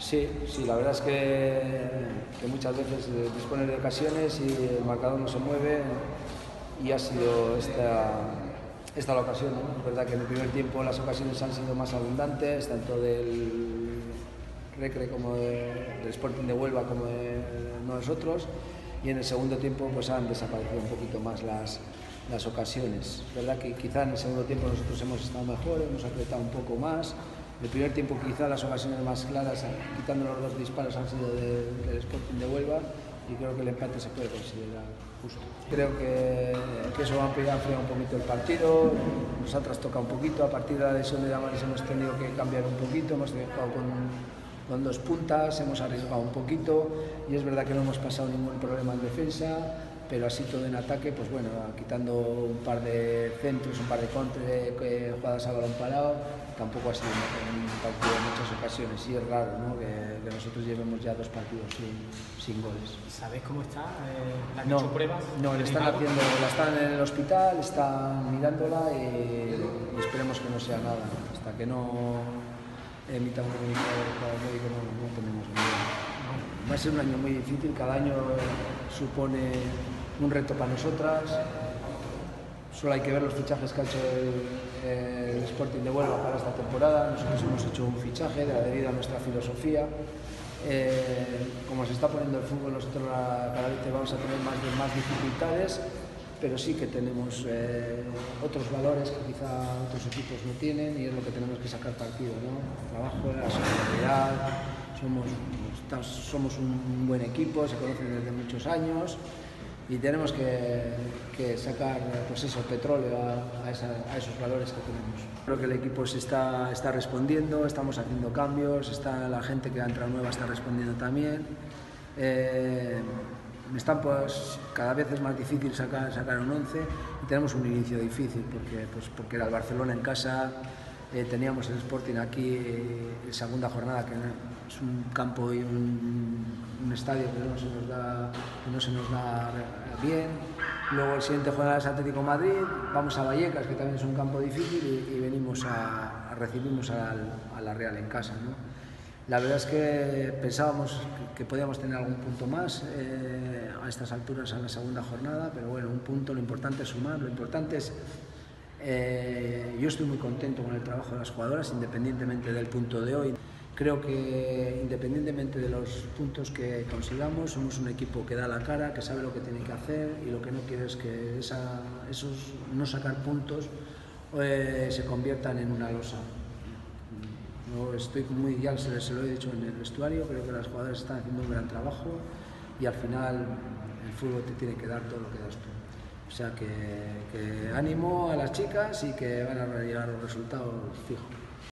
Sí, sí, la verdad es que muchas veces dispones de ocasiones y el marcador no se mueve y ha sido esta la ocasión, ¿no? Es verdad que en el primer tiempo las ocasiones han sido más abundantes, tanto del Recre como del Sporting de Huelva como de nosotros, y en el segundo tiempo pues han desaparecido un poquito más las ocasiones. Es verdad que quizá en el segundo tiempo nosotros hemos estado mejor, hemos apretado un poco más. El primer tiempo quizá las ocasiones más claras, quitando los dos disparos, han sido del Sporting de Huelva, y creo que el empate se puede considerar justo. Creo que eso va a enfriar un poquito el partido, nos ha trastocado un poquito. A partir de la lesión de Damaris hemos tenido que cambiar un poquito, hemos jugado con dos puntas, hemos arriesgado un poquito, y es verdad que no hemos pasado ningún problema en defensa, pero así todo en ataque, pues bueno, quitando un par de centros, un par de jugadas a balón parado, tampoco ha sido un partido en muchas ocasiones, y es raro, ¿no?, que nosotros llevemos ya 2 partidos sin goles. ¿Sabéis cómo está? ¿Le han No, hecho pruebas? no, la están en el hospital, están mirándola, y esperemos que no sea nada. Hasta que no emita un comunicado del médico no tenemos nada. Va a ser un año muy difícil, cada año supone un reto para nosotras. Solo hay que ver los fichajes que ha hecho el Sporting de Huelva para esta temporada. Nosotros hemos hecho un fichaje debido a nuestra filosofía. Como se está poniendo el fútbol, nosotros cada vez vamos a tener más dificultades, pero sí que tenemos otros valores que quizá otros equipos no tienen, y es lo que tenemos que sacar partido, ¿no? El trabajo, la solidaridad. Somos un buen equipo, se conocen desde muchos años, y tenemos que sacar, pues eso, petróleo a esos valores que tenemos. Creo que el equipo se está respondiendo, estamos haciendo cambios, la gente que ha entrado nueva está respondiendo también. Cada vez es más difícil sacar un 11, y tenemos un inicio difícil porque era el Barcelona en casa. Teníamos el Sporting aquí en segunda jornada, que es un campo y un estadio que no se nos da bien. Luego el siguiente jornada es Atlético Madrid, vamos a Vallecas, que también es un campo difícil, y venimos recibimos a la Real en casa, ¿no? La verdad es que pensábamos que podíamos tener algún punto más a estas alturas en la segunda jornada, pero bueno, un punto, lo importante es sumar, lo importante es... yo estoy muy contento con el trabajo de las jugadoras, independientemente del punto de hoy. Creo que independientemente de los puntos que consigamos, somos un equipo que da la cara, que sabe lo que tiene que hacer, y lo que no quiere es que esos no sacar puntos se conviertan en una losa. Ya se lo he dicho en el vestuario, creo que las jugadoras están haciendo un gran trabajo, y al final el fútbol te tiene que dar todo lo que das tú. O sea que ánimo a las chicas, y que van a llegar los resultados fijos.